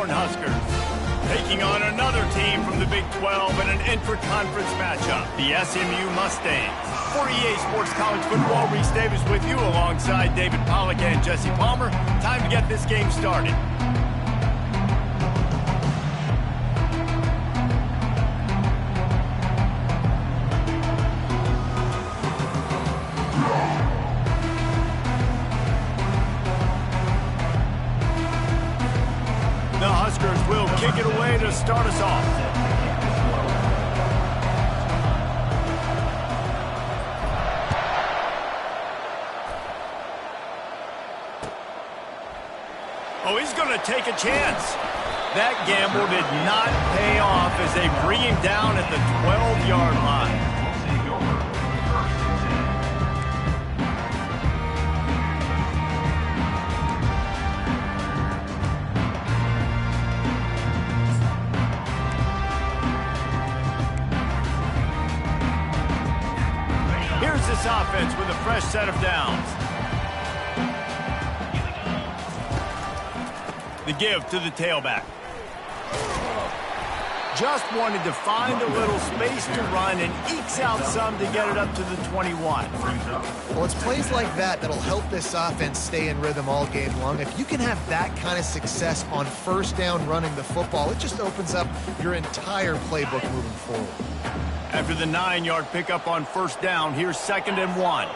Cornhuskers, taking on another team from the Big 12 in an intra-conference matchup, the SMU Mustangs. For EA Sports College Football, Reese Davis with you alongside David Pollack and Jesse Palmer. Time to get this game started. The Huskers will kick it away to start us off. Oh, he's going to take a chance. That gamble did not pay off as they bring him down at the 12-yard line. Here's this offense with a fresh set of downs. The give to the tailback. Just wanted to find a little space to run and ekes out some to get it up to the 21. Well, it's plays like that that'll help this offense stay in rhythm all game long. If you can have that kind of success on first down running the football, it just opens up your entire playbook moving forward. After the 9-yard pickup on first down, here's 2nd and 1.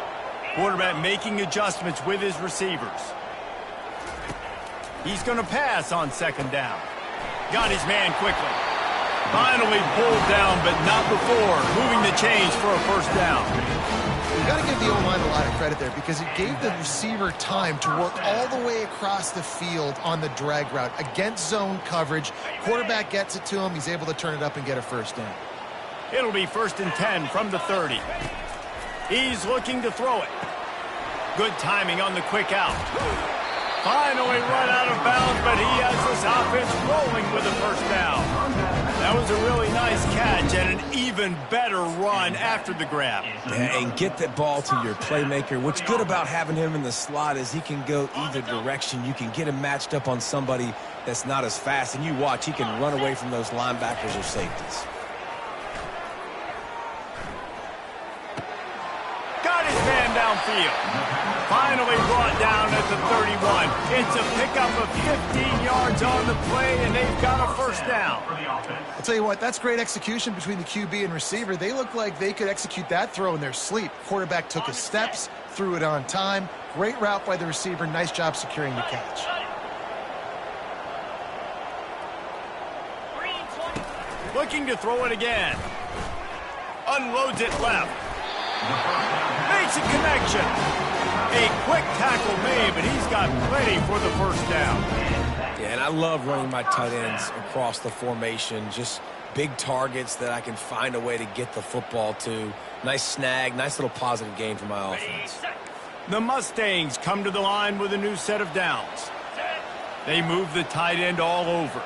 Quarterback making adjustments with his receivers. He's going to pass on 2nd down. Got his man quickly. Finally pulled down, but not before moving the chains for a first down. You got to give the O-line a lot of credit there because it gave the receiver time to work all the way across the field on the drag route against zone coverage. Quarterback gets it to him. He's able to turn it up and get a first down. It'll be 1st and 10 from the 30. He's looking to throw it. Good timing on the quick out. Finally run out of bounds, but he has this offense rolling with a first down. That was a really nice catch and an even better run after the grab. Yeah, and get that ball to your playmaker. What's good about having him in the slot is he can go either direction. You can get him matched up on somebody that's not as fast, and you watch, he can run away from those linebackers or safeties. Got his man downfield. Finally brought down at the 31. It's a pickup of 15 yards on the play, and they've got a first down. I'll tell you what, that's great execution between the QB and receiver. They look like they could execute that throw in their sleep. Quarterback took his steps, threw it on time. Great route by the receiver. Nice job securing the catch. Looking to throw it again. Unloads it left. Makes a connection. A quick tackle made, but he's got plenty for the first down. Yeah, and I love running my tight ends across the formation. Just big targets that I can find a way to get the football to. Nice snag, nice little positive gain for my offense. The Mustangs come to the line with a new set of downs. They move the tight end all over.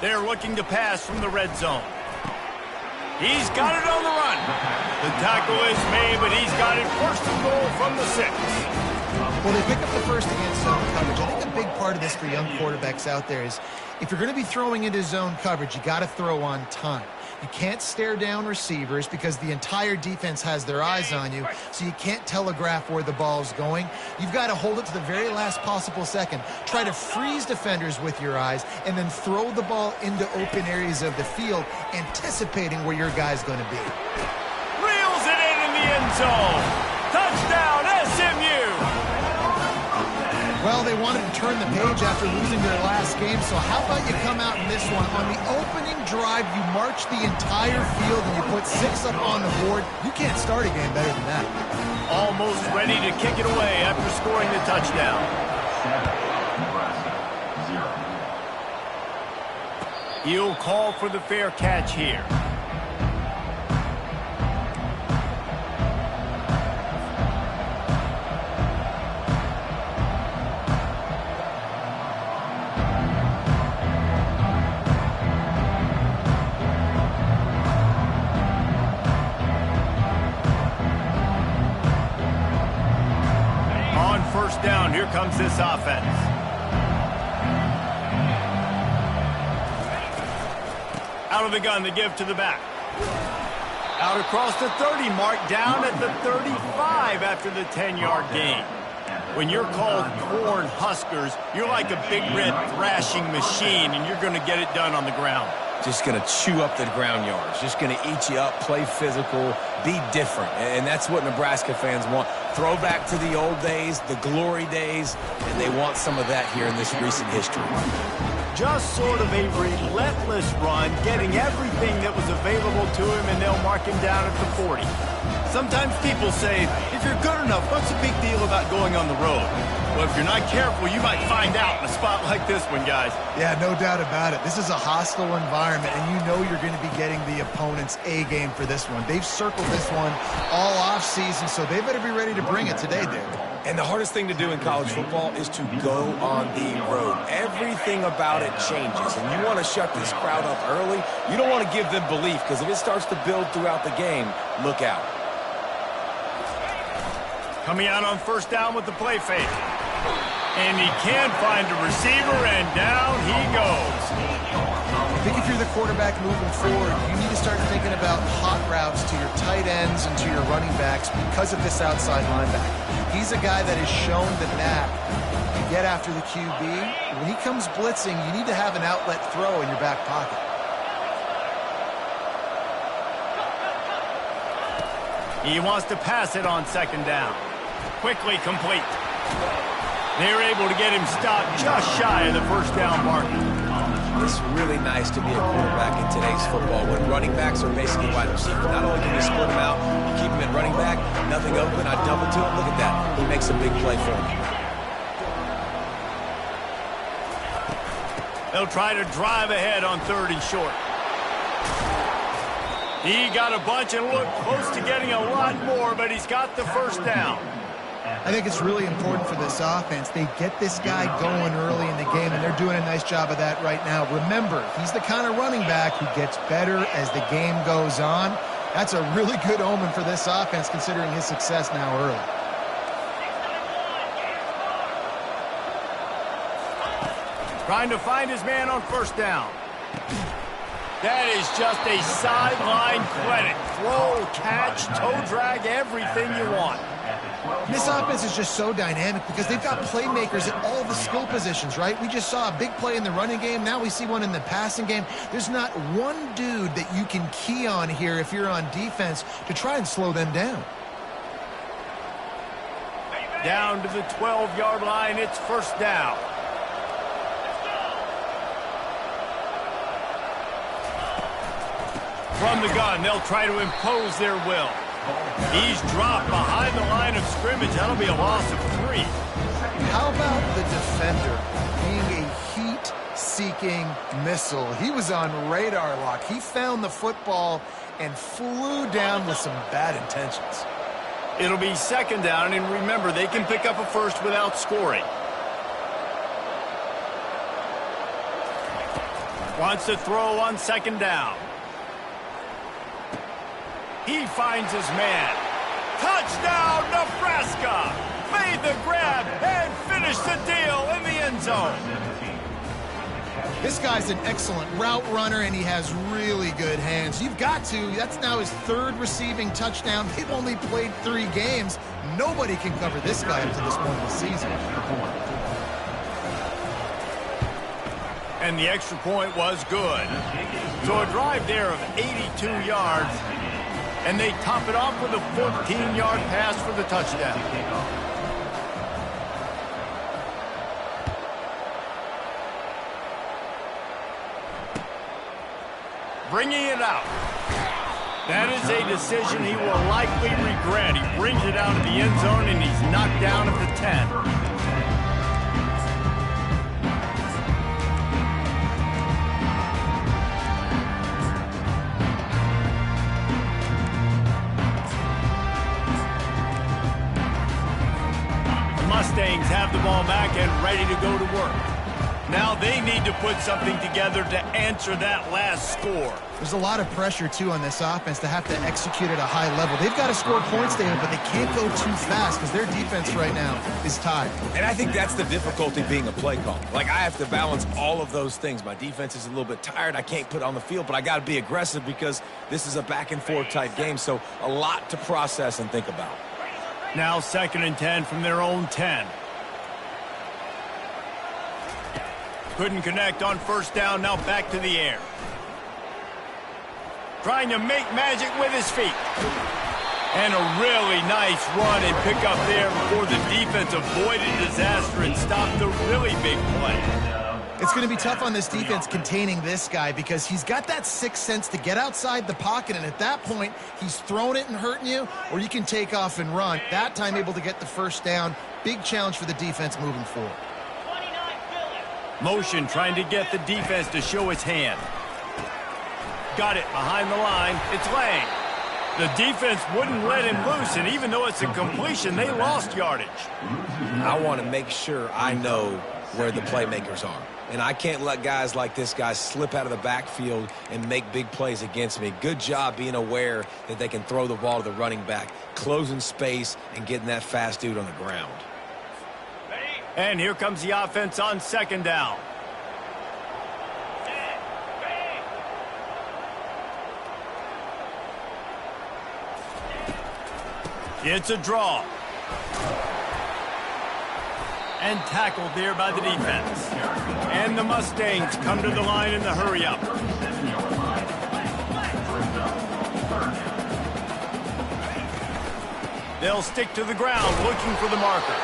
They're looking to pass from the red zone. He's got it on the run. The tackle is made, but he's got it 1st and goal from the 6. Well, they pick up the first against zone coverage. I think a big part of this for young quarterbacks out there is if you're going to be throwing into zone coverage, you got to throw on time. You can't stare down receivers because the entire defense has their eyes on you, so you can't telegraph where the ball's going. You've got to hold it to the very last possible second. Try to freeze defenders with your eyes and then throw the ball into open areas of the field, anticipating where your guy's going to be. Reels it in the end zone. Touchdown, SMU. Well, they wanted to turn the page after losing their last game, so how about you come out in this one? On the opening drive, you march the entire field and you put 6 up on the board. You can't start a game better than that. Almost ready to kick it away after scoring the touchdown. 7, Nebraska, 0. He'll call for the fair catch here. First down, here comes this offense. Out of the gun, the give to the back. Out across the 30 mark, down at the 35 after the 10-yard gain. When you're called corn huskers, you're like a big red thrashing machine, and you're going to get it done on the ground. Just going to chew up the ground yards. Just going to eat you up, play physical, be different. And that's what Nebraska fans want. Throwback to the old days, the glory days, and they want some of that here in this recent history. Just sort of a relentless run, getting everything that was available to him, and they'll mark him down at the 40. Sometimes people say, if you're good enough, what's the big deal about going on the road? Well, if you're not careful, you might find out in a spot like this one, guys. Yeah, no doubt about it. This is a hostile environment, and you know you're going to be getting the opponent's A-game for this one. They've circled this one all offseason, so they better be ready to bring it today, David. And the hardest thing to do in college football is to go on the road. Everything about it changes, and you want to shut this crowd up early. You don't want to give them belief, because if it starts to build throughout the game, look out. Coming out on first down with the play fake. And he can find a receiver, and down he goes. I think if you're the quarterback moving forward, you need to start thinking about hot routes to your tight ends and to your running backs because of this outside linebacker. He's a guy that has shown the knack to get after the QB. When he comes blitzing, you need to have an outlet throw in your back pocket. He wants to pass it on second down. Quickly complete. They're able to get him stopped just shy of the first down marker. It's really nice to be a quarterback in today's football when running backs are basically wide receivers. Not only can you split them out, you keep them at running back, nothing open, I double to him. Look at that. He makes a big play for him. They'll try to drive ahead on third and short. He got a bunch and looked close to getting a lot more, but he's got the first down. I think it's really important for this offense. They get this guy going early in the game, and they're doing a nice job of that right now. Remember, he's the kind of running back who gets better as the game goes on. That's a really good omen for this offense, considering his success now early. Trying to find his man on first down. That is just a sideline credit. Throw, catch, toe drag, everything you want. This offense is just so dynamic because they've got playmakers at all the skill positions, right? We just saw a big play in the running game. Now we see one in the passing game. There's not one dude that you can key on here if you're on defense to try and slow them down. Down to the 12-yard line, it's first down. From the gun, they'll try to impose their will. He's dropped behind the line of scrimmage. That'll be a loss of 3. How about the defender being a heat-seeking missile? He was on radar lock. He found the football and flew down with some bad intentions. It'll be second down, and remember, they can pick up a first without scoring. Wants to throw on second down. He finds his man. Touchdown, Nebraska! Made the grab and finished the deal in the end zone. This guy's an excellent route runner, and he has really good hands. You've got to. That's now his 3rd receiving touchdown. They've only played 3 games. Nobody can cover this guy up to this point of the season. And the extra point was good. So a drive there of 82 yards. And they top it off with a 14-yard pass for the touchdown. Bringing it out. That is a decision he will likely regret. He brings it out of the end zone, and he's knocked down at the 10. Mustangs have the ball back and ready to go to work. Now they need to put something together to answer that last score. There's a lot of pressure, too, on this offense to have to execute at a high level. They've got to score points, David, but they can't go too fast because their defense right now is tired. And I think that's the difficulty being a play caller. Like, I have to balance all of those things. My defense is a little bit tired. I can't put it on the field, but I got to be aggressive because this is a back-and-forth type game, so a lot to process and think about. Now 2nd and 10 from their own 10. Couldn't connect on 1st down, now back to the air. Trying to make magic with his feet. And a really nice run and pick up there before the defense avoided disaster and stopped the really big play. It's going to be tough on this defense containing this guy because he's got that sixth sense to get outside the pocket, and at that point, he's throwing it and hurting you, or you can take off and run. That time able to get the 1st down. Big challenge for the defense moving forward. Motion trying to get the defense to show its hand. Got it behind the line. It's Lang. The defense wouldn't let him loose, and even though it's a completion, they lost yardage. I want to make sure I know where the playmakers are. And I can't let guys like this guy slip out of the backfield and make big plays against me. Good job being aware that they can throw the ball to the running back, closing space, and getting that fast dude on the ground. And here comes the offense on 2nd down. It's a draw. And tackled there by the defense. And the Mustangs come to the line in the hurry-up. They'll stick to the ground looking for the marker.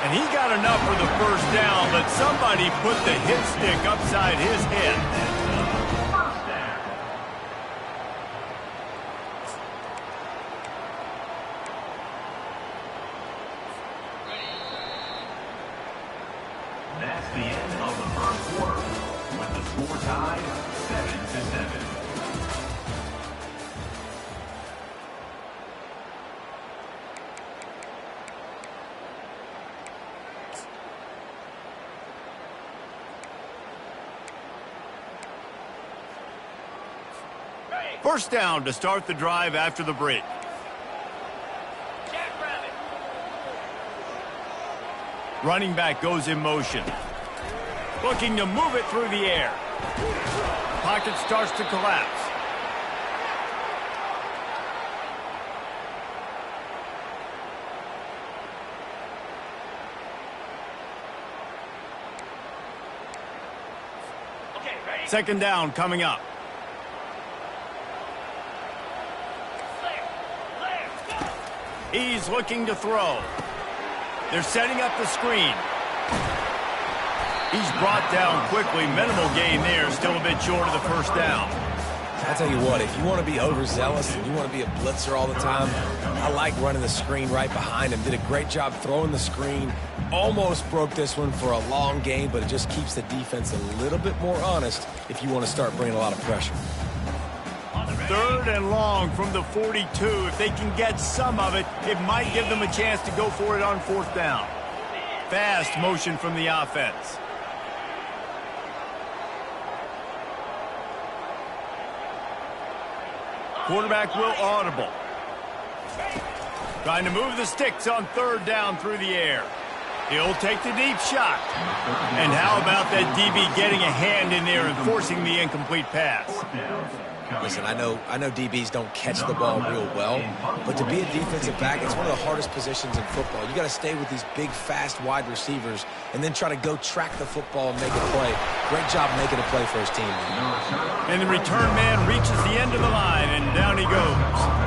And he got enough for the 1st down, but somebody put the hit stick upside his head. That's the end of the 1st quarter, with the score tied 7-7. First down to start the drive after the break. Running back goes in motion. Looking to move it through the air. Pocket starts to collapse. Second down coming up. He's looking to throw. They're setting up the screen. He's brought down quickly. Minimal gain there. Still a bit short of the 1st down. I tell you what, if you want to be overzealous and you want to be a blitzer all the time, I like running the screen right behind him. Did a great job throwing the screen. Almost broke this one for a long game, but it just keeps the defense a little bit more honest if you want to start bringing a lot of pressure. 3rd and long from the 42. If they can get some of it, it might give them a chance to go for it on 4th down. Fast motion from the offense. Quarterback will audible. Trying to move the sticks on 3rd down through the air. He'll take the deep shot. And how about that DB getting a hand in there and forcing the incomplete pass? Listen, I know DBs don't catch the ball real well, but to be a defensive back, it's one of the hardest positions in football. You got to stay with these big, fast, wide receivers and then try to go track the football and make a play. Great job making a play for his team. And the return man reaches the end of the line, and down he goes.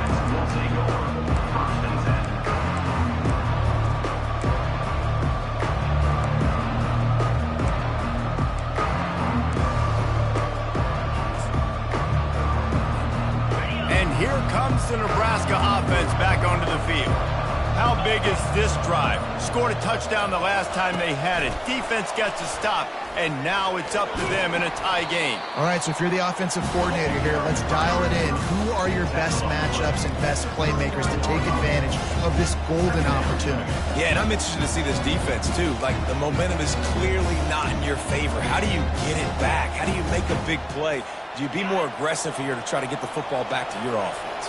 Here comes the Nebraska offense back onto the field. How big is this drive? scored a touchdown the last time they had it. Defense gets a stop, and now it's up to them in a tie game. All right, so if you're the offensive coordinator here, let's dial it in. Who are your best matchups and best playmakers to take advantage of this golden opportunity? Yeah, and I'm interested to see this defense, too. Like, the momentum is clearly not in your favor. How do you get it back? How do you make a big play? Do you be more aggressive here to try to get the football back to your offense?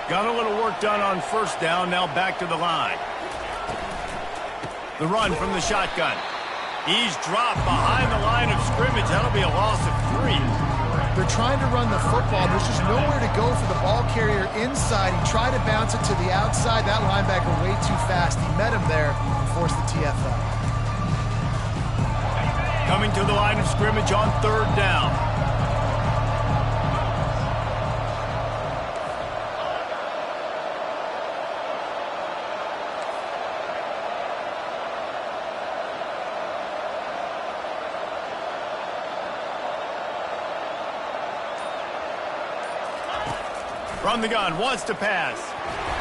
Got a little work done on first down, now back to the line. The run from the shotgun. He's dropped behind the line of scrimmage. That'll be a loss of 3. They're trying to run the football. There's just nowhere to go for the ball carrier inside. He tried to bounce it to the outside. That linebacker way too fast. He met him there and forced the TFL. Coming to the line of scrimmage on third down. From the gun, wants to pass.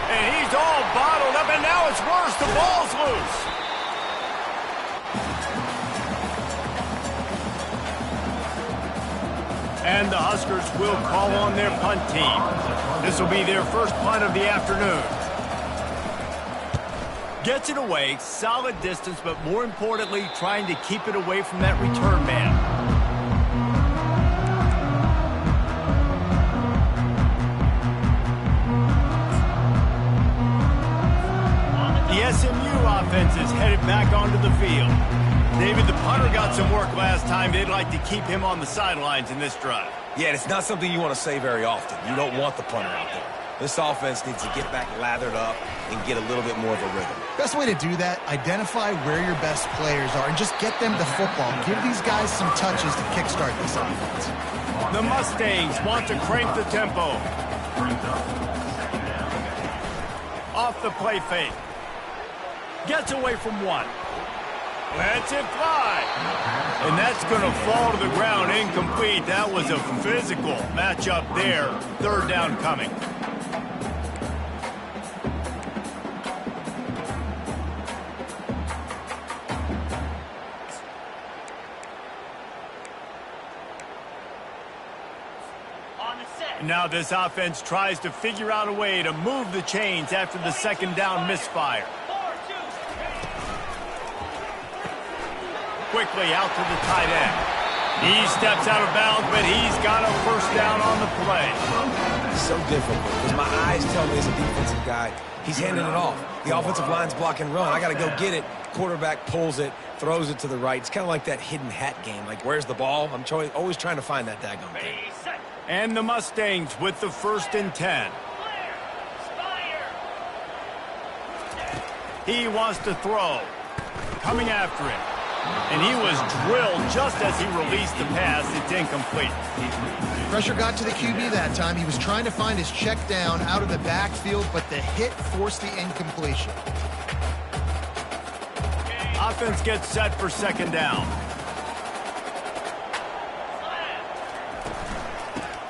And he's all bottled up, and now it's worse. The ball's loose. And the Huskers will call on their punt team. This will be their first punt of the afternoon. Gets it away, solid distance, but more importantly, trying to keep it away from that return man. The SMU offense is headed back onto the field. David, the punter got some work last time. They'd like to keep him on the sidelines in this drive. Yeah, it's not something you want to say very often. You don't want the punter out there. This offense needs to get back lathered up and get a little bit more of a rhythm. Best way to do that, identify where your best players are and just get them the football. Give these guys some touches to kickstart this offense. The Mustangs want to crank the tempo. Off the play fake. Gets away from one. Lets it fly. And that's going to fall to the ground incomplete. That was a physical matchup there. Third down coming. Now this offense tries to figure out a way to move the chains after the second down misfire. Quickly out to the tight end. He steps out of bounds, but he's got a first down on the play. So difficult because my eyes tell me as a defensive guy, he's handing it off. The offensive line's block and run. I got to go get it. Quarterback pulls it, throws it to the right. It's kind of like that hidden hat game. Like, where's the ball? I'm always trying to find that daggone thing. And the Mustangs with the 1st and 10. He wants to throw. Coming after him. And he was drilled just as he released the pass. It's incomplete. Pressure got to the QB that time. He was trying to find his check down out of the backfield, but the hit forced the incompletion. Offense gets set for second down.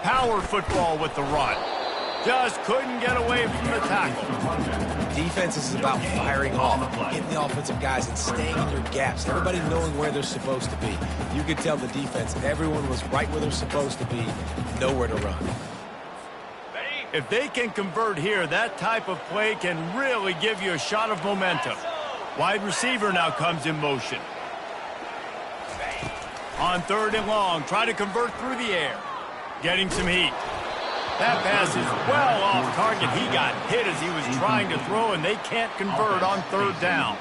Power football with the run. Just couldn't get away from the tackle. Defense is about firing off, getting the offensive guys and staying in their gaps, everybody knowing where they're supposed to be. You could tell the defense, everyone was right where they're supposed to be, nowhere to run. If they can convert here, that type of play can really give you a shot of momentum. Wide receiver now comes in motion. On third and long, try to convert through the air. Getting some heat. That pass is well off target. He got hit as he was trying to throw, and they can't convert on third down.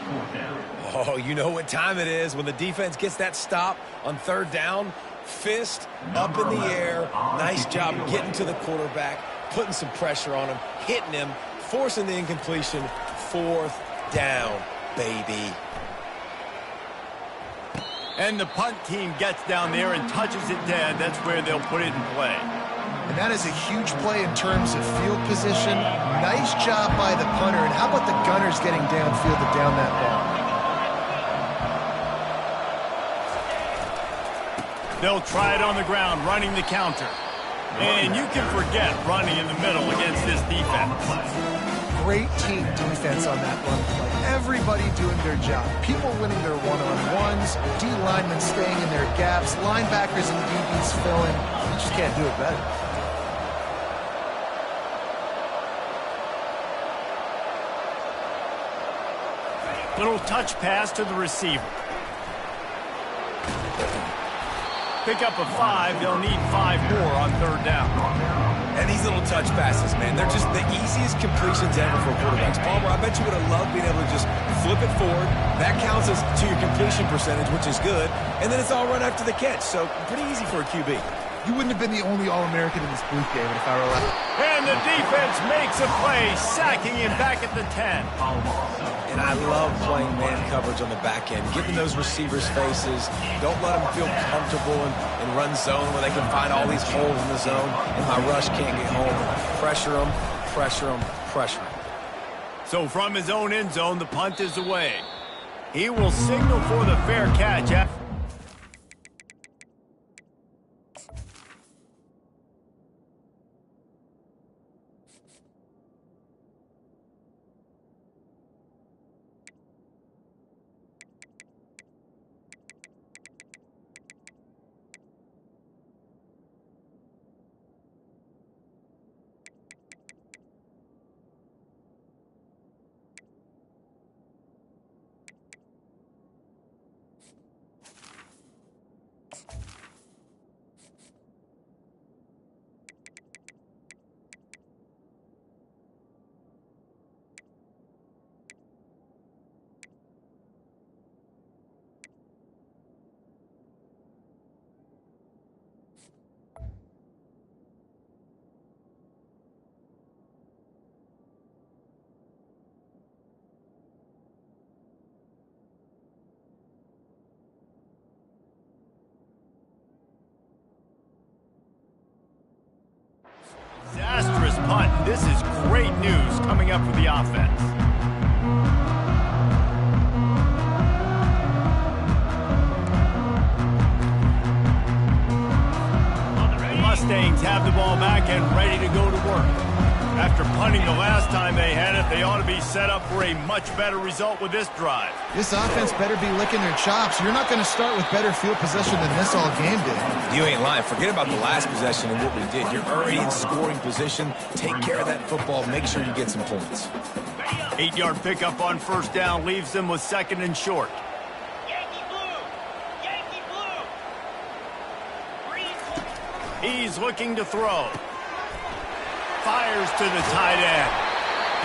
Oh, you know what time it is when the defense gets that stop on third down. Fist up in the air. Nice job getting to the quarterback, putting some pressure on him, hitting him, forcing the incompletion. Fourth down, baby. And the punt team gets down there and touches it dead. That's where they'll put it in play. And that is a huge play in terms of field position. Nice job by the punter. And how about the gunners getting downfield to down that ball? They'll try it on the ground, running the counter. And you can forget running in the middle against this defense. great team defense on that run play. Everybody doing their job. People winning their one-on-ones, D linemen staying in their gaps, linebackers and DBs filling. You just can't do it better. Little touch pass to the receiver. Pick up a 5. They'll need 5 more on 3rd down. And these little touch passes, man, they're just the easiest completions ever for quarterbacks. Palmer, I bet you would have loved being able to just flip it forward. That counts as to your completion percentage, which is good. And then it's all run after the catch. So pretty easy for a QB. You wouldn't have been the only All-American in this booth, David, if I were allowed. And the defense makes a play, sacking him back at the 10. And I love playing man coverage on the back end, getting those receivers' faces. Don't let them feel comfortable in run zone where they can find all these holes in the zone and my rush can't get home. Pressure them, pressure them, pressure them. So from his own end zone, the punt is away. He will signal for the fair catch. Disastrous punt. This is great news coming up for the offense. The Mustangs have the ball back and ready to go to work. After punting the last time they had it, they ought to be set up for a much better result with this drive. This offense better be licking their chops. You're not going to start with better field possession than this all game did. You ain't lying. Forget about the last possession and what we did. You're already in scoring position. Take care of that football. Make sure you get some points. 8-yard pickup on 1st down leaves them with 2nd and short. Yankee blue! Yankee blue! Green. He's looking to throw. Fires to the tight end.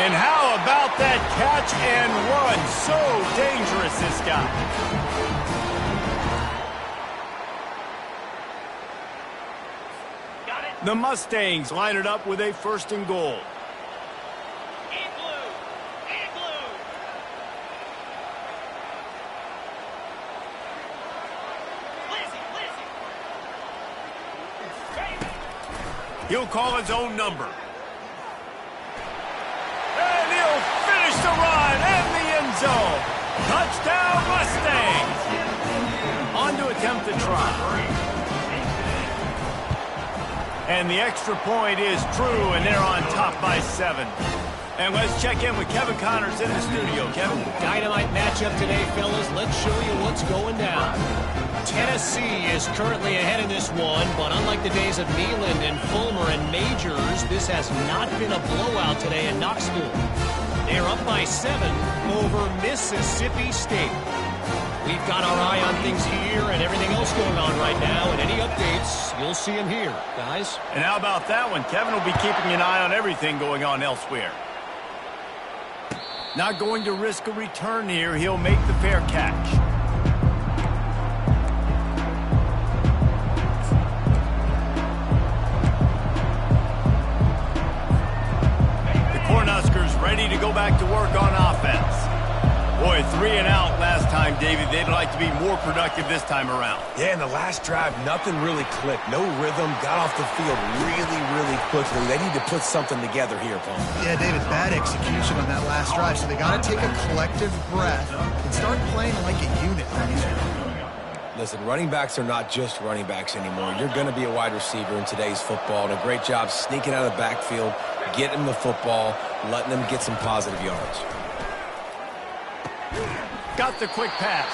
And how about that catch and run? So dangerous, this guy. Got it. The Mustangs line it up with a 1st and goal. And blue! And blue! Lizzie! Lizzie! He'll call his own number. And he'll finish the run in the end zone. Touchdown, Mustangs. On to attempt the try. And the extra point is true, and they're on top by 7. And let's check in with Kevin Connors in the studio. Kevin? Dynamite matchup today, fellas. Let's show you what's going down. Tennessee is currently ahead in this one, but unlike the days of Neyland and Fulmer and Majors, this has not been a blowout today in Knoxville. They're up by 7 over Mississippi State. We've got our eye on things here and everything else going on right now, and any updates, you'll see them here, guys. And how about that one? Kevin will be keeping an eye on everything going on elsewhere. Not going to risk a return here. He'll make the fair catch. The Cornhuskers ready to go back to work on offense. Boy, 3 and out last time, David. They'd like to be more productive this time around. Yeah, in the last drive, nothing really clicked. No rhythm. Got off the field really, really quickly. They need to put something together here, Paul. Yeah, David, bad execution on that last drive, so they got to take a collective breath and start playing like a unit. Listen, running backs are not just running backs anymore. You're going to be a wide receiver in today's football, and a great job sneaking out of the backfield, getting the football, letting them get some positive yards. Got the quick pass.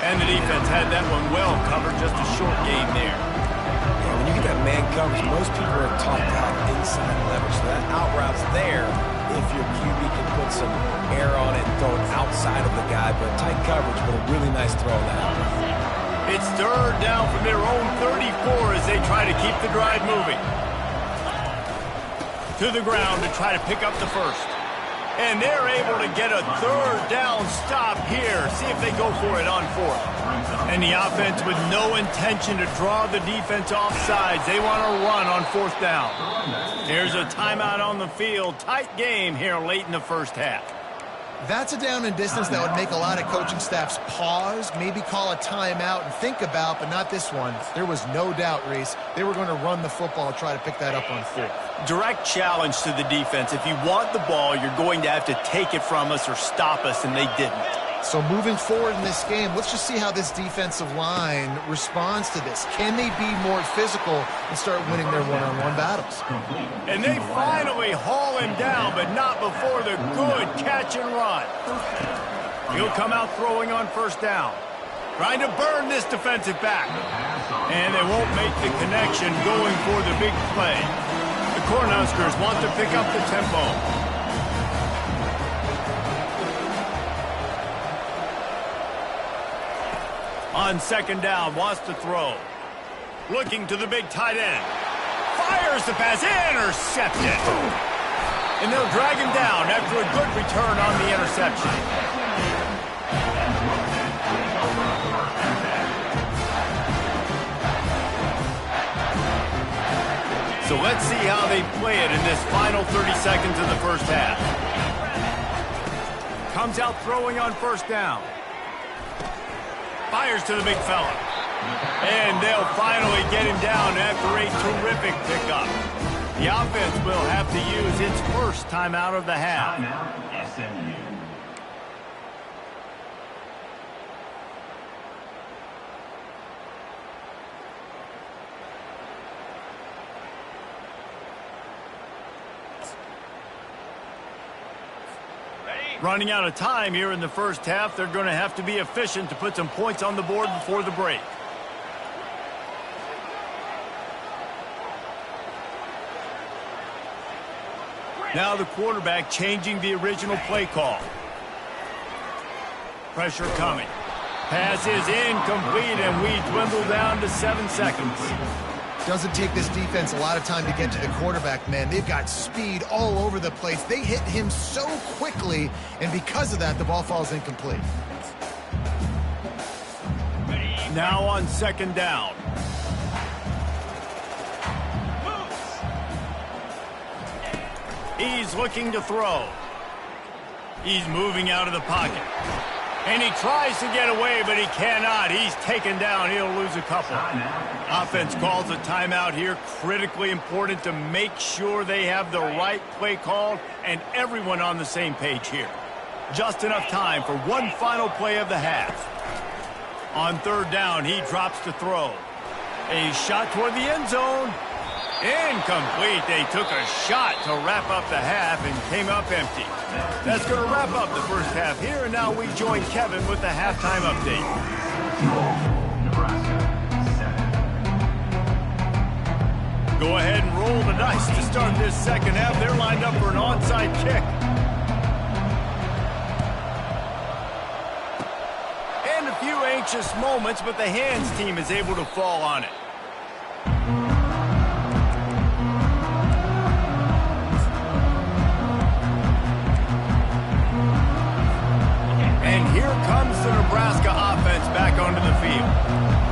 And the defense had that one well covered, just a short game there. Yeah, when you get that man coverage, most people are taught to have inside leverage. So that out route's there if your QB can put some air on it and throw it outside of the guy, but tight coverage, but a really nice throw on that out route. It's third down from their own 34 as they try to keep the drive moving. To the ground to try to pick up the first. And they're able to get a third down stop here. See if they go for it on fourth. And the offense with no intention to draw the defense off sides. They want to run on fourth down. There's a timeout on the field. Tight game here late in the first half. That's a down and distance that would make a lot of coaching staffs pause, maybe call a timeout and think about, but not this one. There was no doubt, Reese, they were going to run the football and try to pick that up on fourth. Direct challenge to the defense. If you want the ball, you're going to have to take it from us or stop us, and they didn't. So moving forward in this game, let's just see how this defensive line responds to this. Can they be more physical and start winning their one-on-one battles? And they finally haul him down, but not before the good catch and run. He'll come out throwing on first down. Trying to burn this defensive back. And they won't make the connection going for the big play. The Cornhuskers want to pick up the tempo. On second down, wants to throw. Looking to the big tight end. Fires the pass, intercepted. And they'll drag him down after a good return on the interception. So let's see how they play it in this final 30 seconds of the first half. Comes out throwing on first down. Fires to the big fella. And they'll finally get him down after a terrific pickup. The offense will have to use its first timeout of the half. Timeout, SMU. Running out of time here in the first half. They're going to have to be efficient to put some points on the board before the break. Now the quarterback changing the original play call. Pressure coming. Pass is incomplete, and we dwindle down to 7 seconds. Doesn't take this defense a lot of time to get to the quarterback, man. They've got speed all over the place. They hit him so quickly, and because of that, the ball falls incomplete. Now on second down. He's looking to throw. He's moving out of the pocket. And he tries to get away, but he cannot. He's taken down. He'll lose a couple. Offense calls a timeout here. Critically important to make sure they have the right play called and everyone on the same page here. Just enough time for one final play of the half. On third down, he drops to throw. A shot toward the end zone. Incomplete. They took a shot to wrap up the half and came up empty. That's going to wrap up the first half here, and now we join Kevin with the halftime update. Nebraska, 7. Go ahead and roll the dice to start this second half. They're lined up for an onside kick. And a few anxious moments, but the hands team is able to fall on it. Here comes the Nebraska offense back onto the field.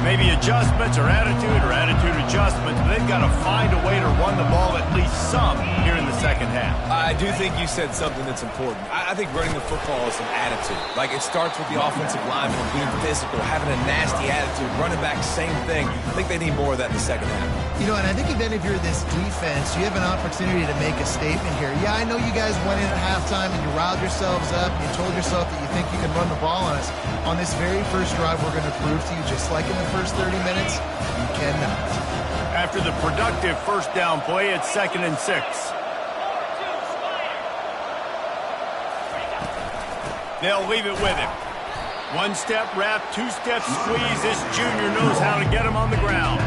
Maybe adjustments or attitude adjustments, but they've got to find a way to run the ball at least some here in the second half. I do think you said something that's important. I think running the football is an attitude. Like, it starts with the offensive lineman being physical, having a nasty attitude. Running back, same thing. I think they need more of that in the second half. You know, and I think even if you're this defense, you have an opportunity to make a statement here. Yeah, I know you guys went in at halftime and you riled yourselves up and you told yourself that you think you can run the ball on us. On this very first drive, we're going to prove to you, just like in the first 30 minutes, you cannot. After the productive first down play, it's 2nd and 6. They'll leave it with him. One-step wrap, two-step squeeze. This junior knows how to get him on the ground.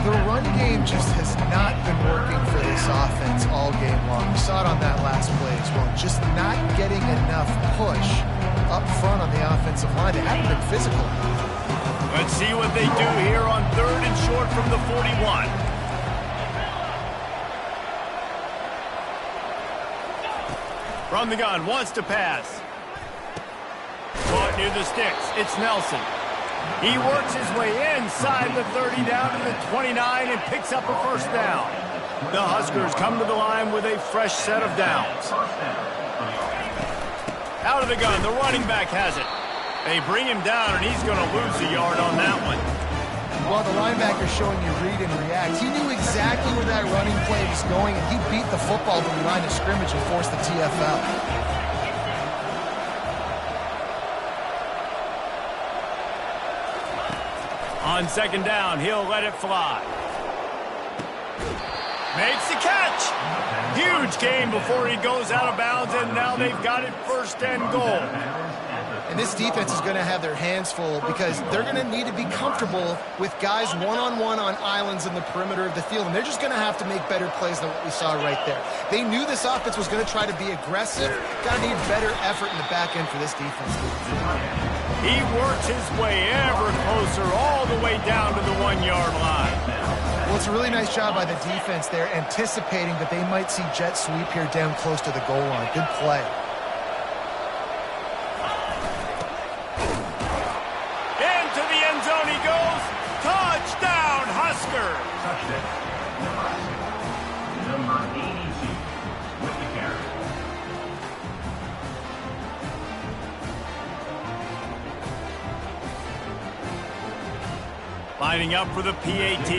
The run game just has not been working for this offense all game long. We saw it on that last play as well. Just not getting enough push up front on the offensive line. They haven't been physical. Let's see what they do here on 3rd and short from the 41. From the gun, wants to pass. Caught near the sticks. It's Nelson. He works his way inside the 30 down to the 29 and picks up a first down. The Huskers come to the line with a fresh set of downs. Out of the gun, the running back has it. They bring him down, and he's going to lose a yard on that one. Well, the linebacker's showing you read and react. He knew exactly where that running play was going, and he beat the football to the line of scrimmage and forced the TFL. On 2nd down, he'll let it fly. Makes the catch. Huge gain before he goes out of bounds, and now they've got it 1st and goal. And this defense is going to have their hands full because they're going to need to be comfortable with guys one-on-one on islands in the perimeter of the field, and they're just going to have to make better plays than what we saw right there. They knew this offense was going to try to be aggressive. Got to need better effort in the back end for this defense. He works his way ever closer all the way down to the 1-yard line. Well, it's a really nice job by the defense there, anticipating that they might see jet sweep here down close to the goal line. Good play. Into the end zone he goes. Touchdown, Huskers! Number 82 with the carry. Lining up for the PAT.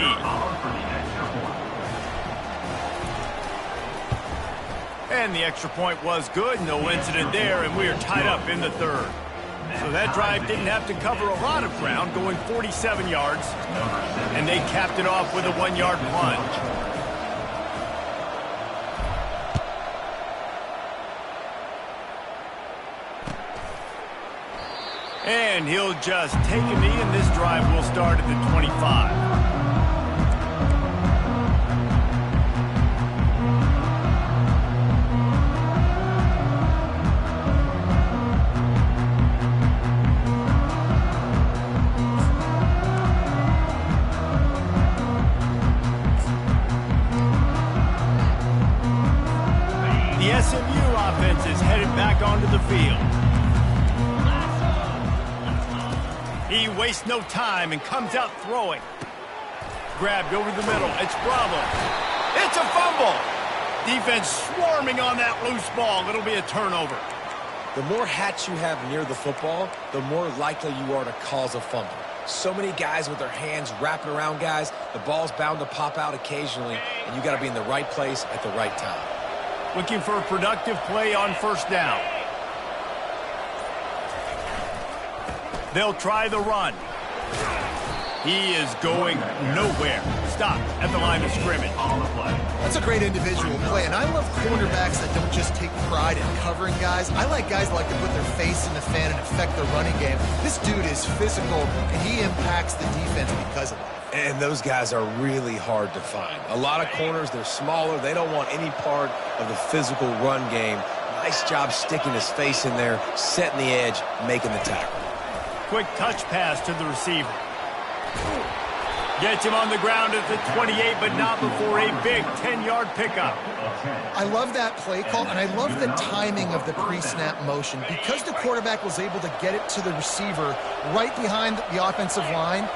And the extra point was good. No incident there, and we are tied up in the 3rd. So that drive didn't have to cover a lot of ground, going 47 yards. And they capped it off with a 1-yard plunge. And he'll just take a knee, and this drive will start at the 25. The SMU offense is headed back onto the field. He wastes no time and comes out throwing. Grabbed over the middle. It's Bravo. It's a fumble. Defense swarming on that loose ball. It'll be a turnover. The more hats you have near the football, the more likely you are to cause a fumble. So many guys with their hands wrapping around guys, the ball's bound to pop out occasionally, and you got to be in the right place at the right time. Looking for a productive play on 1st down. They'll try the run. He is going nowhere. Stopped at the line of scrimmage. That's a great individual play, and I love cornerbacks that don't just take pride in covering guys. I like guys that like to put their face in the fan and affect the running game. This dude is physical, and he impacts the defense because of it. And those guys are really hard to find. A lot of corners, they're smaller. They don't want any part of the physical run game. Nice job sticking his face in there, setting the edge, making the tackle. Quick touch pass to the receiver. Gets him on the ground at the 28, but not before a big 10-yard pickup. I love that play call, and I love the timing of the pre-snap motion. Because the quarterback was able to get it to the receiver right behind the offensive line,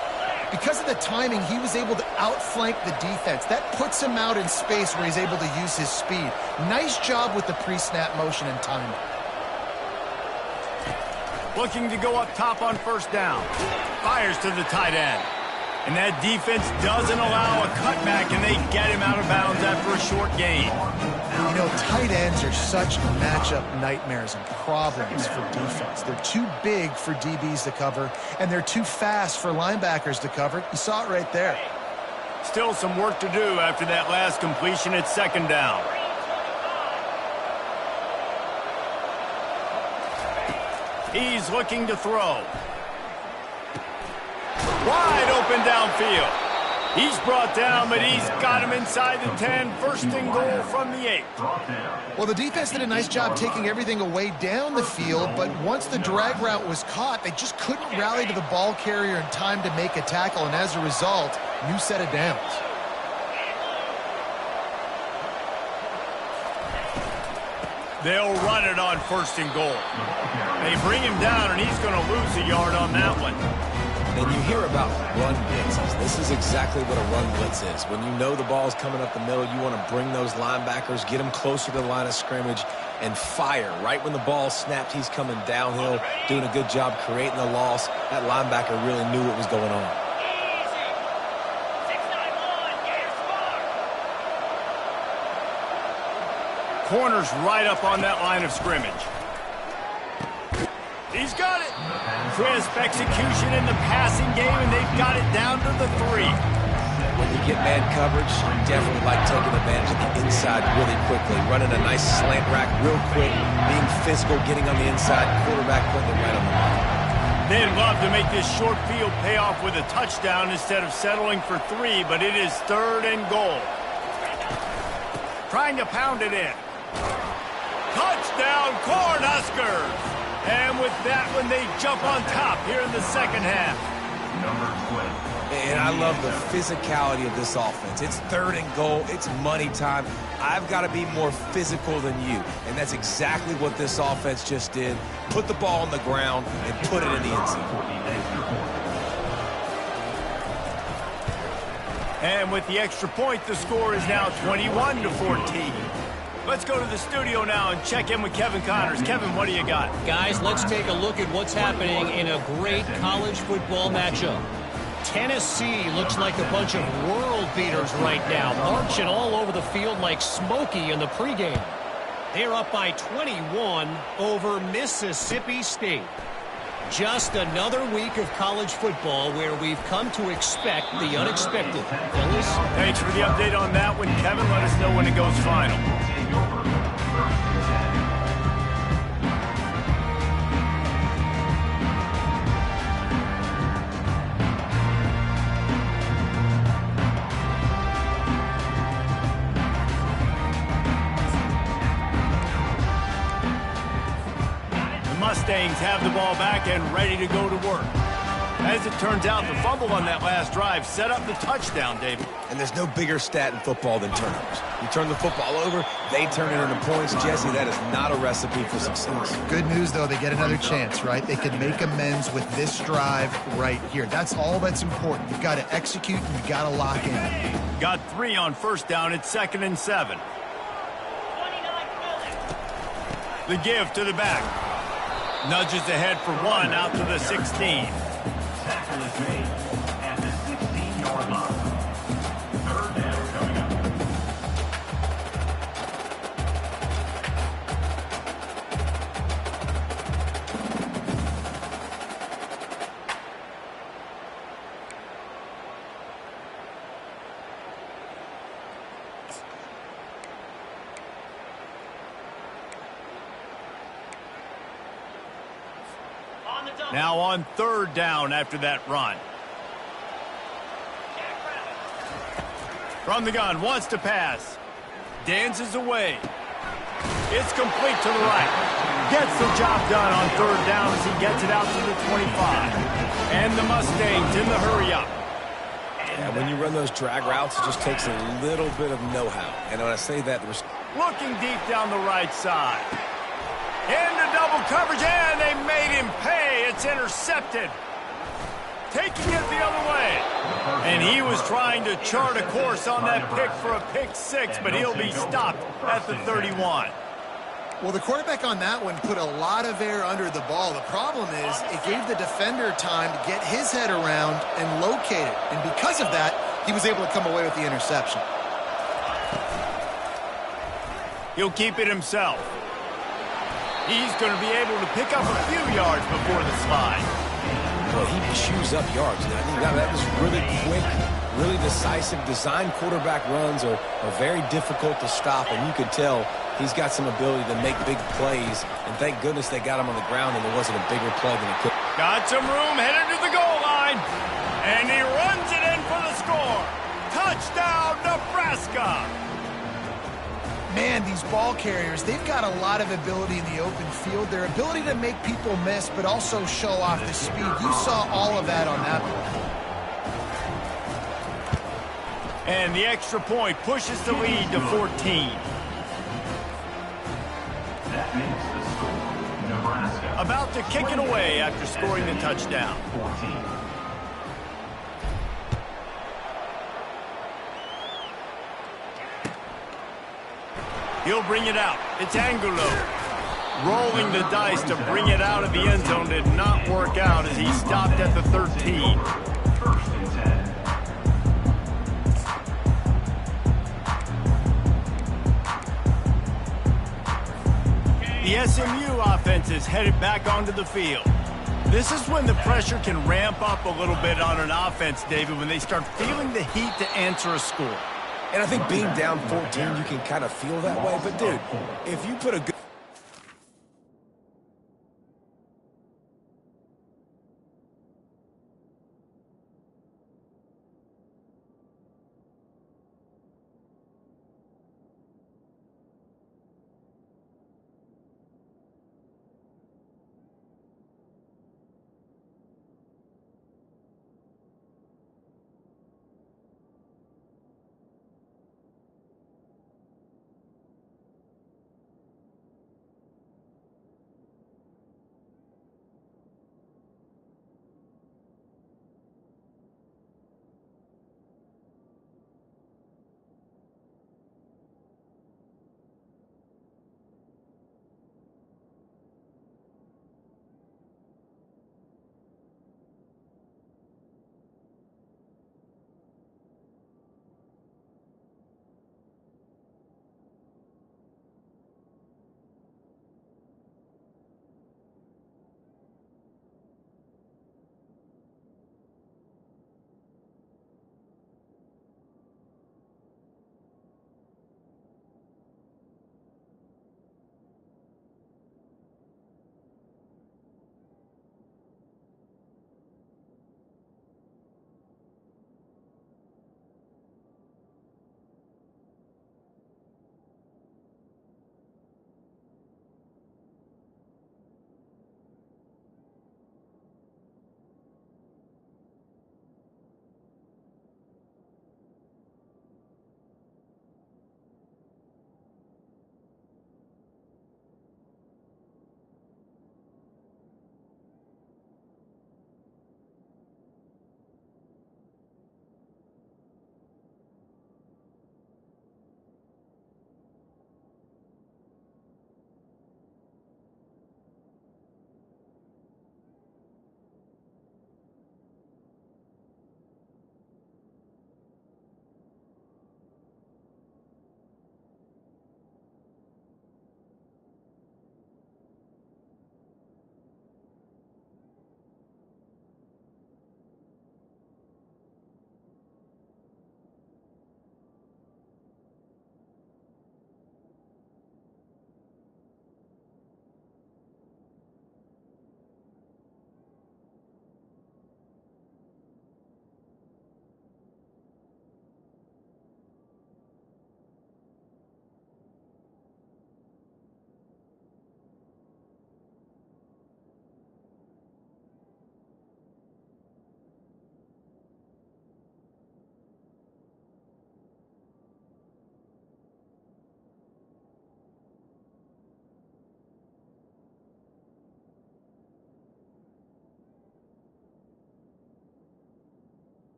because of the timing, he was able to outflank the defense. That puts him out in space where he's able to use his speed. Nice job with the pre-snap motion and timing. Looking to go up top on 1st down. Fires to the tight end. And that defense doesn't allow a cutback, and they get him out of bounds after a short gain. You know, tight ends are such matchup nightmares and problems for defense. They're too big for DBs to cover, and they're too fast for linebackers to cover. You saw it right there. Still some work to do after that last completion at second down. He's looking to throw. Wide open downfield. He's brought down, but he's got him inside the 10. First and goal from the 8. Well, the defense did a nice job taking everything away down the field, but once the drag route was caught, they just couldn't rally to the ball carrier in time to make a tackle, and as a result, new set of downs. They'll run it on first and goal. They bring him down, and he's going to lose a yard on that one. And you hear about run blitzes. This is exactly what a run blitz is. When you know the ball's coming up the middle, you want to bring those linebackers, get them closer to the line of scrimmage, and fire. Right when the ball snapped, he's coming downhill, doing a good job creating the loss. That linebacker really knew what was going on. Corner's right up on that line of scrimmage. He's got it. Crisp execution in the passing game, and they've got it down to the 3. When you get man coverage, you definitely like taking advantage of the inside really quickly, running a nice slant rack real quick, being physical, getting on the inside, quarterback putting it right on the line. They'd love to make this short field pay off with a touchdown instead of settling for 3, but it is third and goal. Trying to pound it in. Touchdown, Cornhuskers! And with that one, they jump on top here in the second half. And I love the physicality of this offense. It's third and goal. It's money time. I've got to be more physical than you. And that's exactly what this offense just did. Put the ball on the ground and put it in the end zone. And with the extra point, the score is now 21-14. Let's go to the studio now and check in with Kevin Connors. Kevin, what do you got? Guys, let's take a look at what's happening in a great college football matchup. Tennessee looks like a bunch of world beaters right now, marching all over the field like Smokey in the pregame. They're up by 21 over Mississippi State. Just another week of college football where we've come to expect the unexpected. Fellas? Thanks for the update on that one, Kevin. Let us know when it goes final. Mustangs have the ball back and ready to go to work. As it turns out, the fumble on that last drive set up the touchdown, David. And there's no bigger stat in football than turnovers. You turn the football over, they turn it into points. Jesse, that is not a recipe for success. Good news, though, they get another chance, right? They can make amends with this drive right here. That's all that's important. You've got to execute and you've got to lock in. Got 3 on first down at 2nd and 7. The give to the back. Nudges ahead for 1 out to the 16. Tackle is made at the 16-yard line. Third down coming up. Now on 3rd down after that run. From the gun, wants to pass. Dances away. It's complete to the right. Gets the job done on 3rd down as he gets it out to the 25. And the Mustangs in the hurry-up. Yeah, when you run those drag routes, it just takes a little bit of know-how. And when I say that, there's Looking deep down the right side. Into double coverage, and they made him pay. It's intercepted. Taking it the other way. And he was trying to chart a course on that pick for a pick 6, but he'll be stopped at the 31. Well, the quarterback on that one put a lot of air under the ball. The problem is it gave the defender time to get his head around and locate it. And because of that, he was able to come away with the interception. He'll keep it himself. He's going to be able to pick up a few yards before the slide. Well, he chews up yards. Now, that was really quick, really decisive. Design quarterback runs are very difficult to stop, and you can tell he's got some ability to make big plays. And thank goodness they got him on the ground and there wasn't a bigger play than it could. Got some room, headed to the goal line. And he runs it in for the score. Touchdown, Nebraska! Man, these ball carriers, they've got a lot of ability in the open field. Their ability to make people miss, but also show off the speed. You saw all of that on that play. And the extra point pushes the lead to 14. That makes the score Nebraska. About to kick it away after scoring the touchdown. 14. He'll bring it out. It's Angulo. Rolling the dice to bring it out of the end zone did not work out as he stopped at the 13. First and 10. The SMU offense is headed back onto the field. This is when the pressure can ramp up a little bit on an offense, David, when they start feeling the heat to answer a score. And I think being down 14, you can kind of feel that way. But, dude, if you put a good...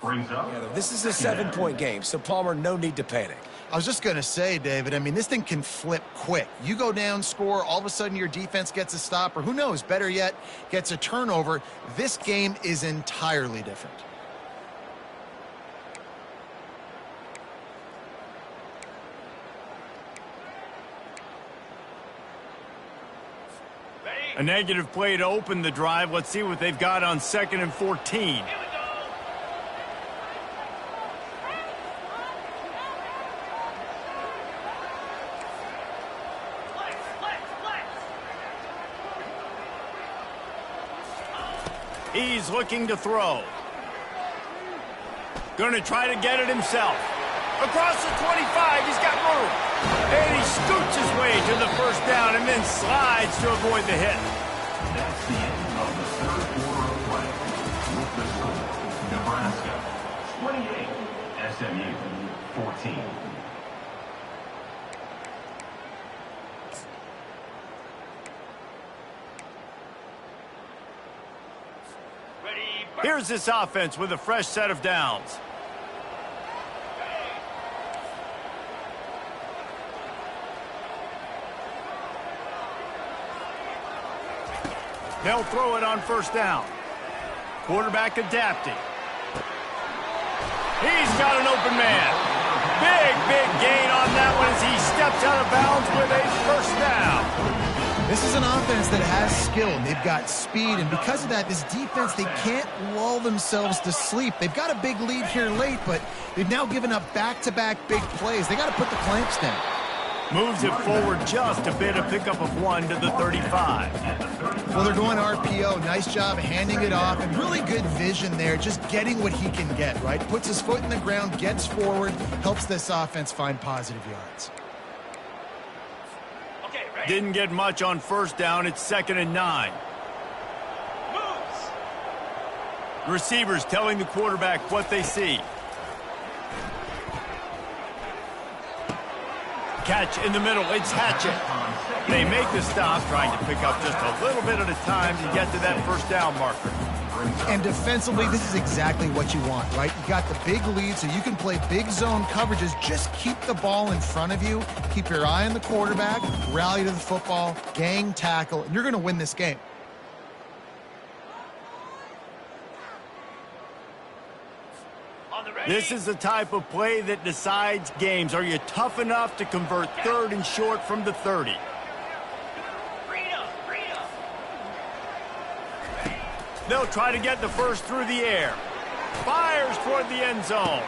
brings up. This is a 7-point game, so Palmer, no need to panic. I was just going to say, David, I mean, this thing can flip quick. You go down, score, all of a sudden your defense gets a stop, or who knows, better yet, gets a turnover. This game is entirely different. A negative play to open the drive. Let's see what they've got on 2nd and 14. Here we go. He's looking to throw. Going to try to get it himself. Across the 25, he's got room. And he scoots his way to the first down and then slides to avoid the hit. That's the end of the third quarter of play. With the score, Nebraska 28, SMU 14. Here's this offense with a fresh set of downs. They'll throw it on first down. Quarterback adapting. He's got an open man. Big gain on that one as he steps out of bounds with a first down. This is an offense that has skill, and they've got speed, and because of that, this defense, they can't lull themselves to sleep. They've got a big lead here late, but they've now given up back-to-back big plays. They got to put the clamps down. Moves it forward just a bit, a pickup of 1 to the 35. Well, they're going RPO. Nice job handing it off, and really good vision there, just getting what he can get, right? Puts his foot in the ground, gets forward, helps this offense find positive yards. Didn't get much on first down. It's 2nd and 9. Moves. Receivers telling the quarterback what they see. Catch in the middle. It's Hatchett. They make the stop, trying to pick up just a little bit at a time to get to that first down marker. And defensively, this is exactly what you want, right? You got the big lead, so you can play big zone coverages. Just keep the ball in front of you. Keep your eye on the quarterback. Rally to the football. Gang tackle. And you're going to win this game. This is the type of play that decides games. Are you tough enough to convert 3rd and short from the 30? They'll try to get the first through the air. Fires toward the end zone.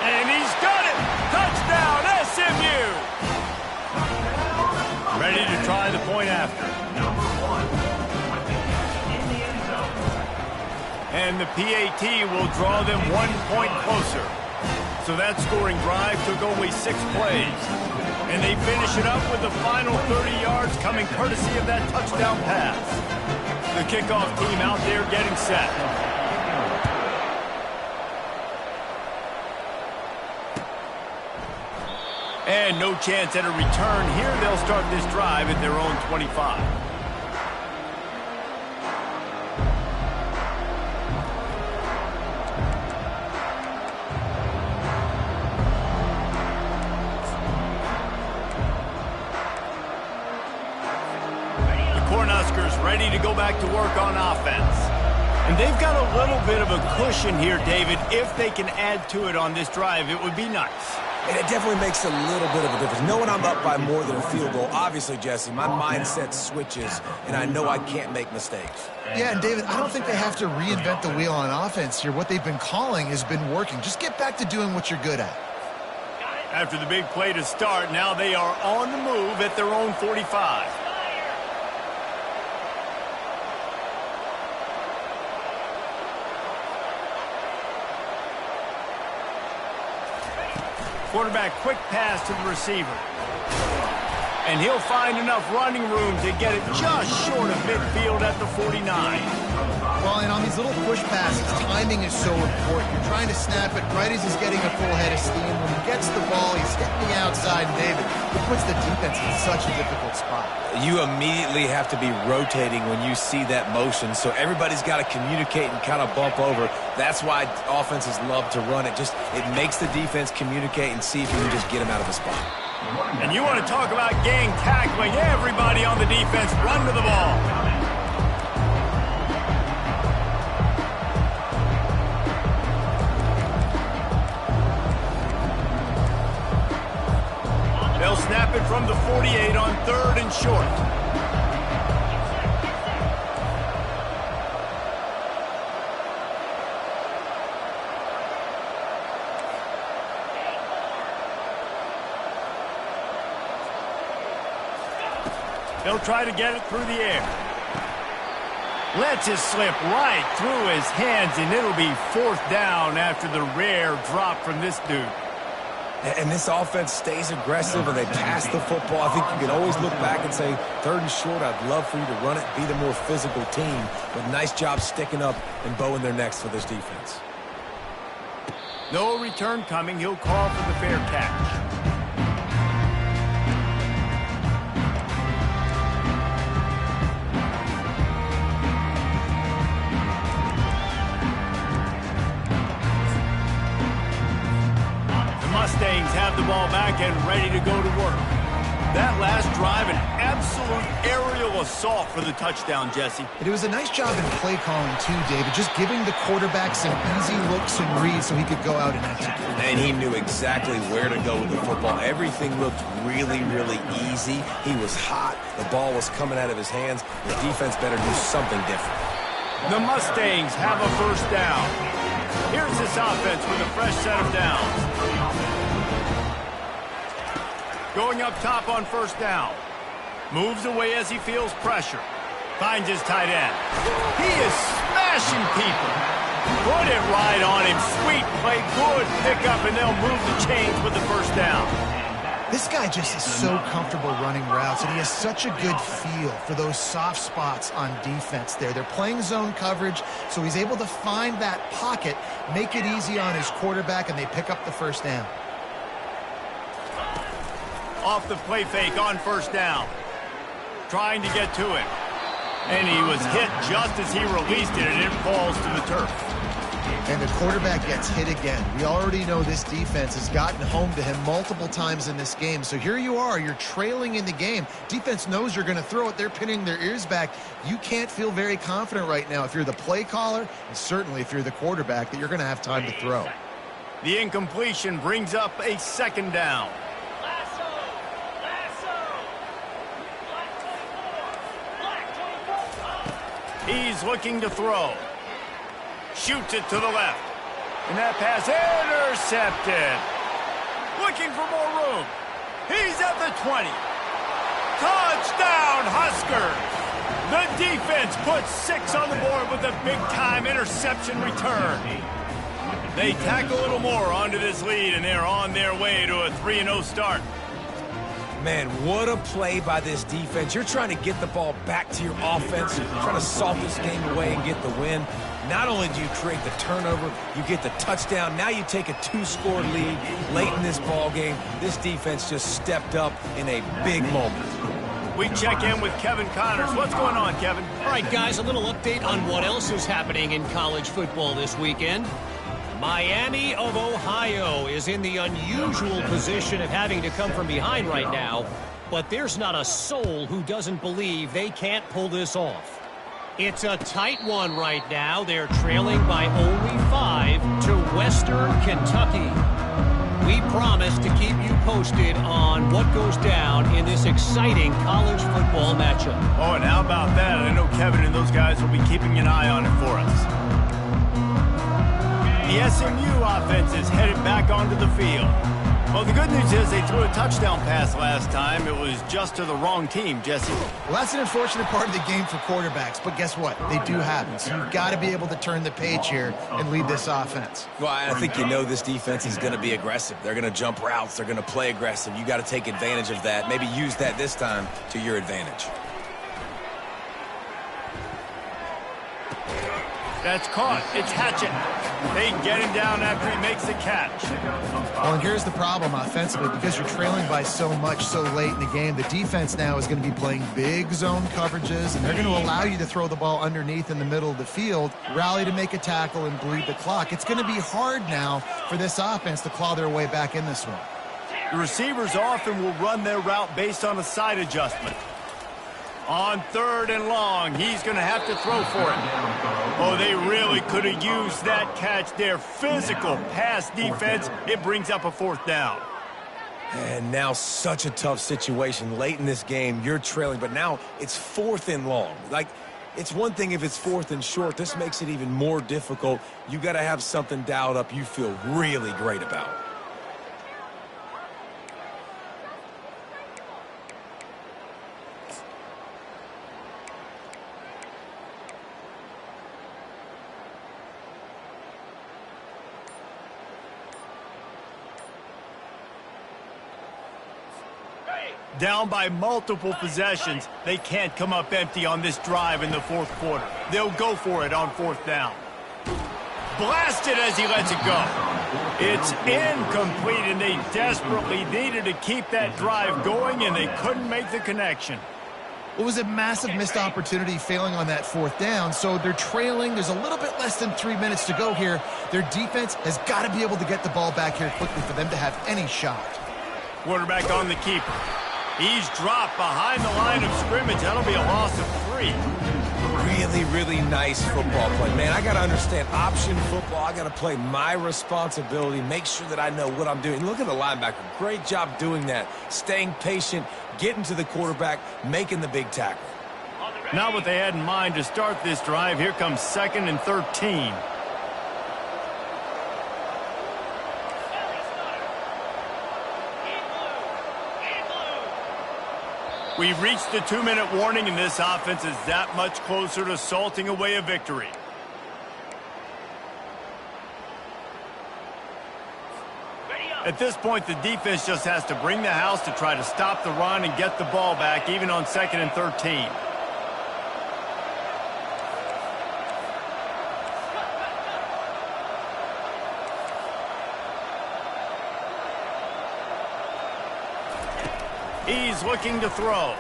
And he's got it! Touchdown, SMU! Ready to try the point after. And the PAT will draw them 1 point closer. So that scoring drive took only 6 plays. And they finish it up with the final 30 yards coming courtesy of that touchdown pass. The kickoff team out there getting set. And no chance at a return here. They'll start this drive at their own 25. Ready to go back to work on offense. And they've got a little bit of a cushion here, David. If they can add to it on this drive, it would be nice. And it definitely makes a little bit of a difference. Knowing I'm up by more than a field goal, obviously, Jesse, my mindset switches, and I know I can't make mistakes. Yeah, and David, I don't think they have to reinvent the wheel on offense here. What they've been calling has been working. Just get back to doing what you're good at. After the big play to start, now they are on the move at their own 45. Quarterback, quick pass to the receiver. And he'll find enough running room to get it just short of midfield at the 49. Well, and on these little push passes, timing is so important. You're trying to snap it right as he's getting a full head of steam. When he gets the ball, he's hitting the outside. David, It puts the defense in such a difficult spot. You immediately have to be rotating when you see that motion, so everybody's got to communicate and kind of bump over. That's why offenses love to run it. It makes the defense communicate and see if you can just get them out of a spot. And you want to talk about gang tackling. Everybody on the defense run to the ball. They'll snap it from the 48 on 3rd and short. He'll try to get it through the air. Lets it slip right through his hands, and it'll be 4th down after the rare drop from this dude. And this offense stays aggressive, and they pass the football. I think you can always look back and say, 3rd and short, I'd love for you to run it, be the more physical team. But nice job sticking up and bowing their necks for this defense. No return coming. He'll call for the fair catch. Mustangs have the ball back and ready to go to work. That last drive, an absolute aerial assault for the touchdown, Jesse. It was a nice job in play calling, too, David, just giving the quarterback some easy looks and reads so he could go out and execute. And he knew exactly where to go with the football. Everything looked really, really easy. He was hot. The ball was coming out of his hands. The defense better do something different. The Mustangs have a 1st down. Here's this offense with a fresh set of downs. Going up top on 1st down. Moves away as he feels pressure. Finds his tight end. He is smashing people. Put it right on him. Sweet play. Good pickup, and they'll move the chains with the 1st down. This guy just is so comfortable running routes, and he has such a good feel for those soft spots on defense there. They're playing zone coverage, so he's able to find that pocket, make it easy on his quarterback, and they pick up the 1st down. Off the play fake on 1st down. Trying to get to him. And he was hit just as he released it, and it falls to the turf. And the quarterback gets hit again. We already know this defense has gotten home to him multiple times in this game. So here you are, you're trailing in the game. Defense knows you're going to throw it. They're pinning their ears back. You can't feel very confident right now if you're the play caller, and certainly if you're the quarterback, that you're going to have time to throw. The incompletion brings up a 2nd down. He's looking to throw. Shoots it to the left. And that pass intercepted. Looking for more room. He's at the 20. Touchdown, Huskers. The defense puts 6 on the board with a big-time interception return. They tack a little more onto this lead, and they're on their way to a 3-0 start. Man, what a play by this defense. You're trying to get the ball back to your offense, trying to salt this game away and get the win. Not only do you create the turnover, you get the touchdown. Now you take a 2-score lead late in this ball game. This defense just stepped up in a big moment. We check in with Kevin Connors. What's going on, Kevin? All right, guys, a little update on what else is happening in college football this weekend. Miami of Ohio is in the unusual position of having to come from behind right now, but there's not a soul who doesn't believe they can't pull this off. It's a tight one right now. They're trailing by only 5 to Western Kentucky. We promise to keep you posted on what goes down in this exciting college football matchup. Oh, and how about that? I know Kevin and those guys will be keeping an eye on it for us. The SMU offense is headed back onto the field. Well, the good news is they threw a touchdown pass last time. It was just to the wrong team, Jesse. Well, that's an unfortunate part of the game for quarterbacks, but guess what? They do happen. So you've got to be able to turn the page here and lead this offense. Well, I think you know this defense is going to be aggressive. They're going to jump routes. They're going to play aggressive. You got to take advantage of that. Maybe use that this time to your advantage. That's caught. It's Hatchett. They get him down after he makes the catch. Well, and here's the problem offensively. Because you're trailing by so much so late in the game, the defense now is going to be playing big zone coverages, and they're going to allow you to throw the ball underneath in the middle of the field, rally to make a tackle, and bleed the clock. It's going to be hard now for this offense to claw their way back in this one. The receivers often will run their route based on a side adjustment. On 3rd and long, he's going to have to throw for it. Oh, they really could have used that catch there. Physical pass defense. It brings up a 4th down. And now such a tough situation. Late in this game, you're trailing, but now it's 4th and long. Like, it's one thing if it's 4th and short. This makes it even more difficult. You got to have something dialed up you feel really great about. Down by multiple possessions, they can't come up empty on this drive in the 4th quarter. They'll go for it on 4th down. Blasted as he lets it go. It's incomplete, and they desperately needed to keep that drive going, and they couldn't make the connection. It was a massive missed opportunity failing on that 4th down, so they're trailing. There's a little bit less than 3 minutes to go here. Their defense has got to be able to get the ball back here quickly for them to have any shot. Quarterback on the keeper. He's dropped behind the line of scrimmage. That'll be a loss of 3. Really, really nice football play. Man, I got to understand option football. I got to play my responsibility, make sure that I know what I'm doing. Look at the linebacker. Great job doing that. Staying patient, getting to the quarterback, making the big tackle. Not what they had in mind to start this drive. Here comes 2nd and 13. We've reached the 2-minute warning, and this offense is that much closer to salting away a victory. At this point, the defense just has to bring the house to try to stop the run and get the ball back, even on 2nd and 13. He's looking to throw.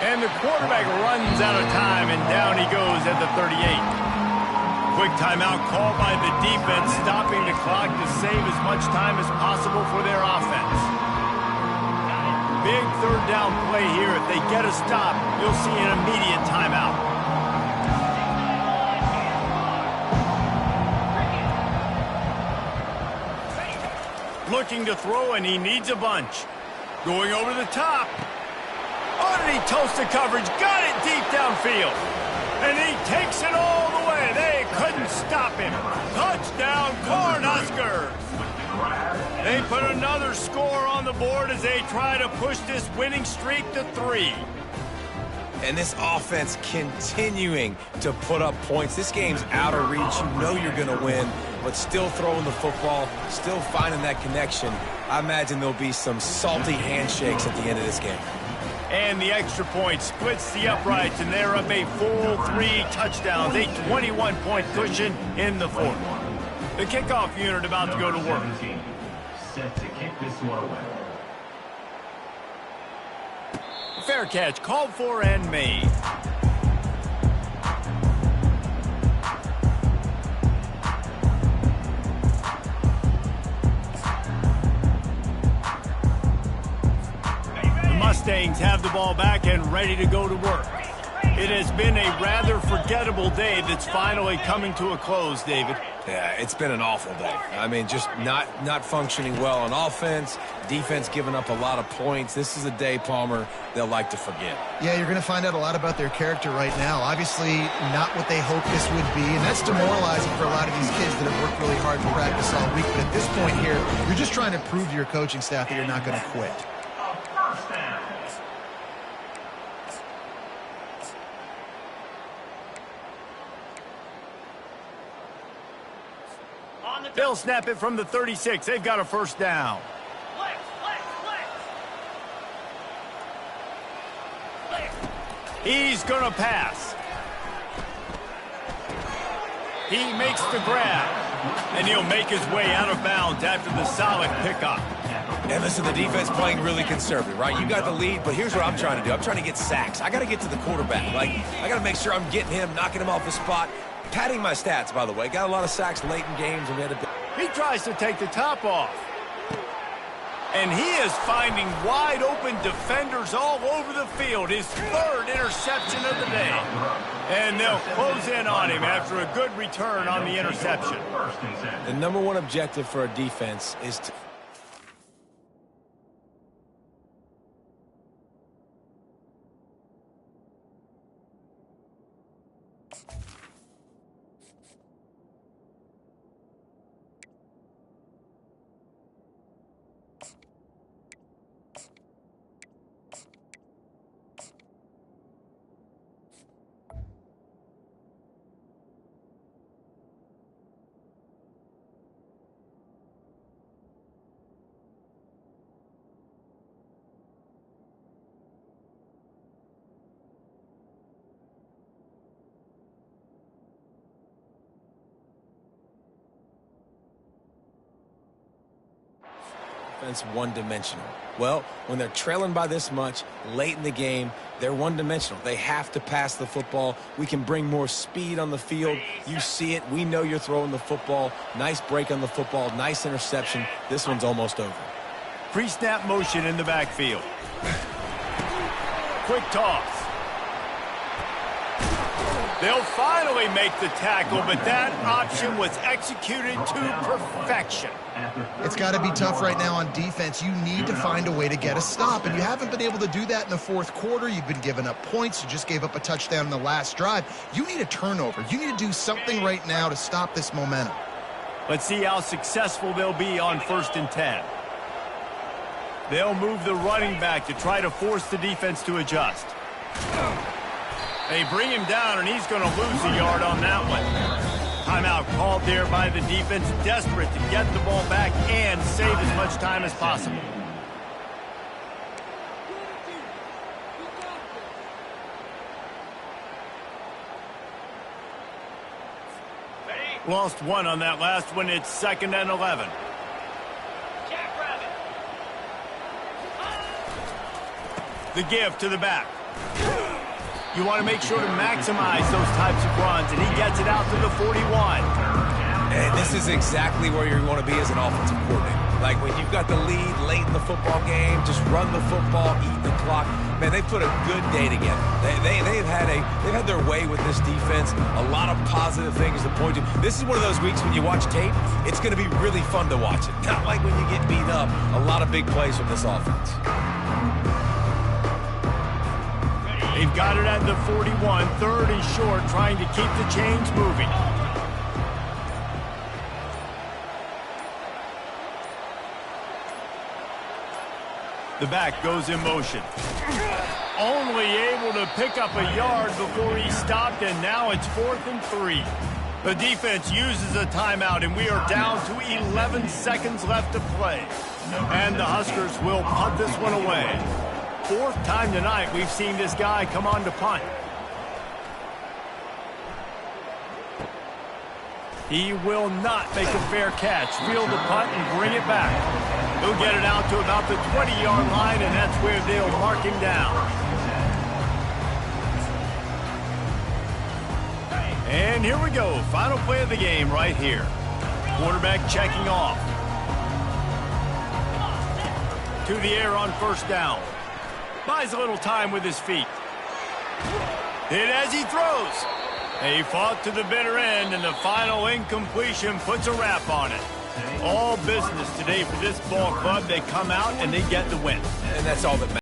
And the quarterback runs out of time, and down he goes at the 38. Quick timeout called by the defense, stopping the clock to save as much time as possible for their offense. Big 3rd down play here. If they get a stop, you'll see an immediate timeout. Looking to throw, and he needs a bunch. Going over the top. Underneath toasted coverage. Got it deep downfield. And he takes it all the way. They couldn't stop him. Touchdown, Cornhuskers. They put another score on the board as they try to push this winning streak to 3. And this offense continuing to put up points. This game's out of reach. You know you're going to win, but still throwing the football, still finding that connection. I imagine there'll be some salty handshakes at the end of this game. And the extra point splits the uprights, and they're up a full 3 touchdowns, a 21-point cushion in the 4th. The kickoff unit about to go to work. Set to kick this one away. Fair catch, called for and made. The Mustangs have the ball back and ready to go to work. It has been a rather forgettable day that's finally coming to a close, David. Yeah, it's been an awful day. I mean, just not functioning well on offense, defense giving up a lot of points. This is a day, Palmer, they'll like to forget. Yeah, you're going to find out a lot about their character right now. Obviously, not what they hoped this would be, and that's demoralizing for a lot of these kids that have worked really hard to practice all week. But at this point here, you're just trying to prove to your coaching staff that you're not going to quit. They'll snap it from the 36. They've got a 1st down. He's going to pass. He makes the grab, and he'll make his way out of bounds after the solid pickup. And listen, the defense playing really conservative, right? You got the lead, but here's what I'm trying to do. I'm trying to get sacks. I got to get to the quarterback. Like, I got to make sure I'm getting him, knocking him off the spot. Padding my stats, by the way. Got a lot of sacks late in games, and we had to... He tries to take the top off. And he is finding wide open defenders all over the field. His third interception of the day. And they'll close in on him after a good return on the interception. The number one objective for a defense is to... Defense one-dimensional. Well, when they're trailing by this much late in the game, they're one-dimensional. They have to pass the football. We can bring more speed on the field. You see it. We know you're throwing the football. Nice break on the football. Nice interception. This one's almost over. Pre-snap motion in the backfield. Quick toss. They'll finally make the tackle, but that option was executed to perfection. It's got to be tough right now on defense. You need to find a way to get a stop, and you haven't been able to do that in the fourth quarter. You've been giving up points. You just gave up a touchdown in the last drive. You need a turnover. You need to do something right now to stop this momentum. Let's see how successful they'll be on 1st and 10. They'll move the running back to try to force the defense to adjust. They bring him down, and he's going to lose a yard on that one. Timeout called there by the defense, desperate to get the ball back and save as much time as possible. Lost one on that last one. It's 2nd and 11. The give to the back. You want to make sure to maximize those types of runs, and he gets it out to the 41. And this is exactly where you want to be as an offensive coordinator. Like when you've got the lead late in the football game, just run the football, eat the clock. Man, they put a good day together. They've had their way with this defense. A lot of positive things to point to. This is one of those weeks when you watch tape, it's going to be really fun to watch it. Not like when you get beat up. A lot of big plays from this offense. They've got it at the 41, 3rd and short, trying to keep the chains moving. The back goes in motion. Only able to pick up a yard before he stopped, and now it's 4th and 3. The defense uses a timeout, and we are down to 11 seconds left to play. And the Huskers will punt this one away. 4th time tonight we've seen this guy come on to punt. He will not make a fair catch. Field the punt and bring it back. He'll get it out to about the 20-yard line, and that's where they'll mark him down. And here we go. Final play of the game right here. Quarterback checking off. To the air on 1st down. Buys a little time with his feet. Hit as he throws. He fought to the bitter end, and the final incompletion puts a wrap on it. All business today for this ball club. They come out and they get the win. And that's all that matters.